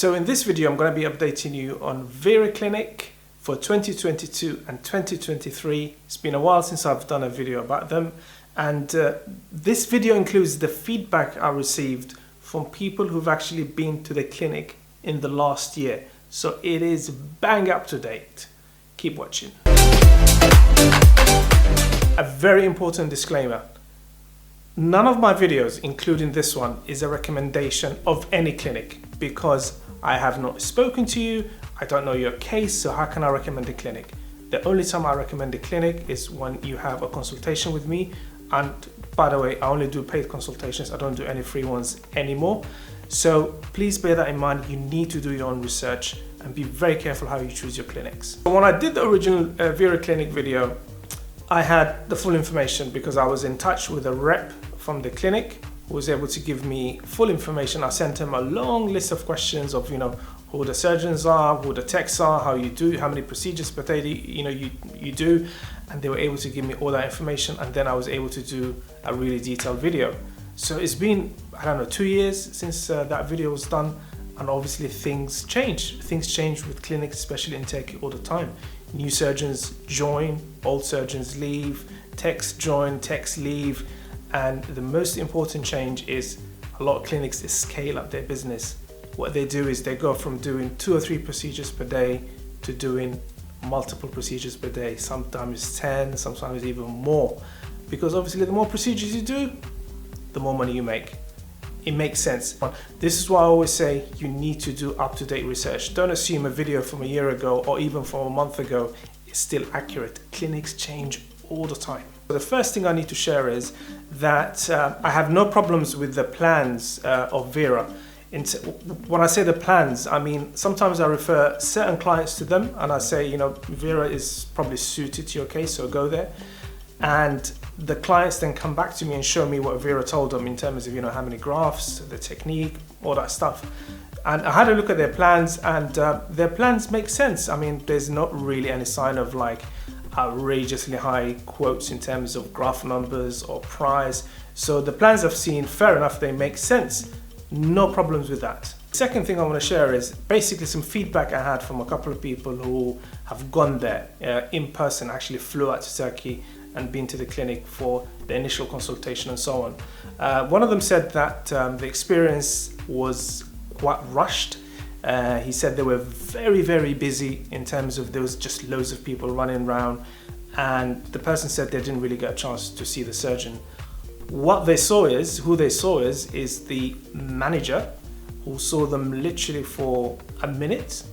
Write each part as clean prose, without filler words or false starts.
So in this video, I'm going to be updating you on Vera Clinic for 2022 and 2023. It's been a while since I've done a video about them. And this video includes the feedback I received from people who've actually been to the clinic in the last year. So it is bang up to date. Keep watching. A very important disclaimer. None of my videos, including this one, is a recommendation of any clinic because I have not spoken to you, I don't know your case, so how can I recommend a clinic? The only time I recommend a clinic is when you have a consultation with me. And by the way, I only do paid consultations, I don't do any free ones anymore. So please bear that in mind. You need to do your own research and be very careful how you choose your clinics. So when I did the original Vera Clinic video, I had the full information because I was in touch with a rep from the clinic who was able to give me full information. I sent him a long list of questions of, who the surgeons are, who the techs are, how you do, how many procedures per day, you do, and they were able to give me all that information, and then I was able to do a really detailed video. So it's been, 2 years since that video was done, and obviously things change. Things change with clinics, especially in Turkey, all the time. New surgeons join, old surgeons leave, techs join, techs leave, and the most important change is a lot of clinics, they scale up their business. What they do is they go from doing 2 or 3 procedures per day to doing multiple procedures per day, sometimes 10, sometimes even more. Because obviously the more procedures you do, the more money you make. It makes sense. This is why I always say you need to do up-to-date research. Don't assume a video from a year ago or even from a month ago is still accurate. Clinics change all the time. The first thing I need to share is that I have no problems with the plans of Vera. When I say the plans, I mean sometimes I refer certain clients to them and I say, Vera is probably suited to your case, so go there. And the clients then come back to me and show me what Vera told them in terms of, how many grafts, the technique, all that stuff. And I had a look at their plans, and their plans make sense. I mean, there's not really any sign of outrageously high quotes in terms of graph numbers or price. So the plans I've seen, fair enough, they make sense. No problems with that. Second thing I want to share is basically some feedback I had from a couple of people who have gone there in person, actually flew out to Turkey and been to the clinic for the initial consultation and so on. One of them said that the experience was quite rushed. He said they were very, very busy in terms of there was just loads of people running around, and the person said they didn't really get a chance to see the surgeon. Who they saw is the manager, who saw them literally for a minute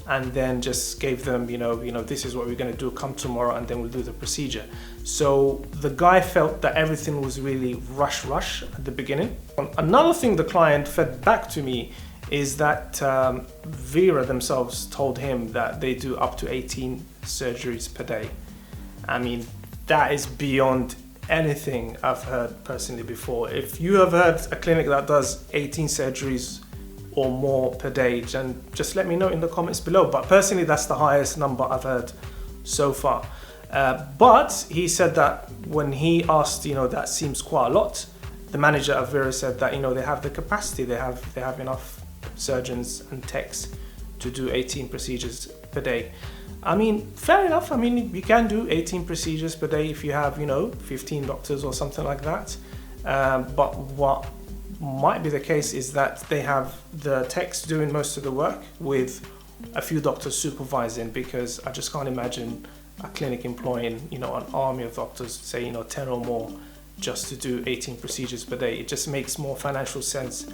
and then just gave them, this is what we're going to do, come tomorrow and then we'll do the procedure. So the guy felt that everything was really rush at the beginning. Another thing the client fed back to me is that Vera themselves told him that they do up to 18 surgeries per day. I mean, that is beyond anything I've heard personally before. If you have heard a clinic that does 18 surgeries or more per day, then just let me know in the comments below. But personally, that's the highest number I've heard so far. But he said that when he asked, that seems quite a lot. The manager of Vera said that, they have the capacity, they have enough surgeons and techs to do 18 procedures per day. I mean, fair enough. I mean, you can do 18 procedures per day if you have, 15 doctors or something like that. But what might be the case is that they have the techs doing most of the work with a few doctors supervising, because I just can't imagine a clinic employing, an army of doctors, say, 10 or more, just to do 18 procedures per day. It just makes more financial sense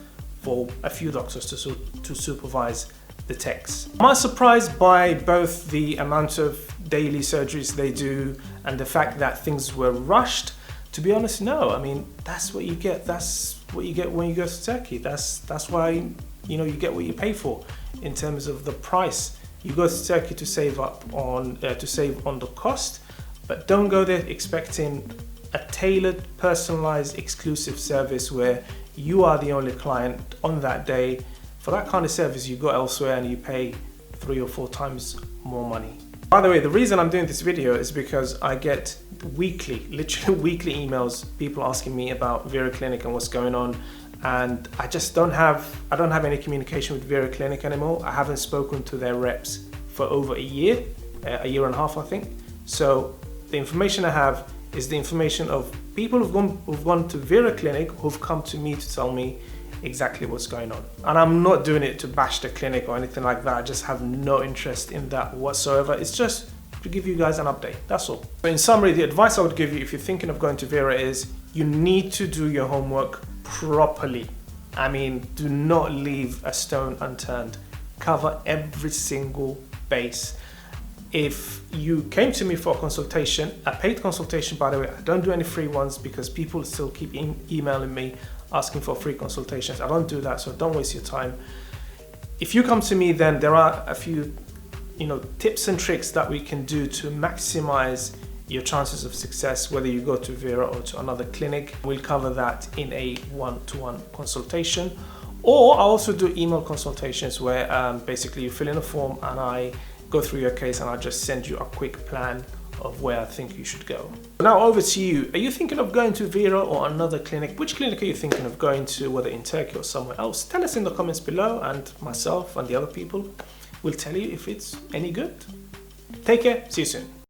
for a few doctors to supervise the techs. Am I surprised by both the amount of daily surgeries they do and the fact that things were rushed? To be honest, no. I mean, that's what you get. That's what you get when you go to Turkey. That's why you get what you pay for in terms of the price. You go to Turkey to save on the cost, but don't go there expecting a tailored, personalized, exclusive service where you are the only client on that day. For that kind of service, you go elsewhere and you pay 3 or 4 times more money. By the way, the reason I'm doing this video is because I get literally weekly emails, people asking me about Vera Clinic and what's going on. and I just don't have any communication with Vera Clinic anymore. I haven't spoken to their reps for over a year and a half, I think. So the information I have is the information of people who've gone to Vera Clinic, who've come to me to tell me exactly what's going on. And I'm not doing it to bash the clinic or anything like that. I just have no interest in that whatsoever. It's just to give you guys an update, that's all. But in summary, the advice I would give you if you're thinking of going to Vera is you need to do your homework properly. I mean, do not leave a stone unturned. Cover every single base. If you came to me for a consultation, a paid consultation, by the way, I don't do any free ones because people still keep emailing me asking for free consultations. I don't do that, so don't waste your time. If you come to me, then there are a few, tips and tricks that we can do to maximize your chances of success, whether you go to Vera or to another clinic. We'll cover that in a one-to-one consultation. Or I also do email consultations where basically you fill in a form and I go through your case and I'll just send you a quick plan of where I think you should go. Now over to you. Are you thinking of going to Vera or another clinic? Which clinic are you thinking of going to, whether in Turkey or somewhere else? Tell us in the comments below, and myself and the other people will tell you if it's any good. Take care. See you soon.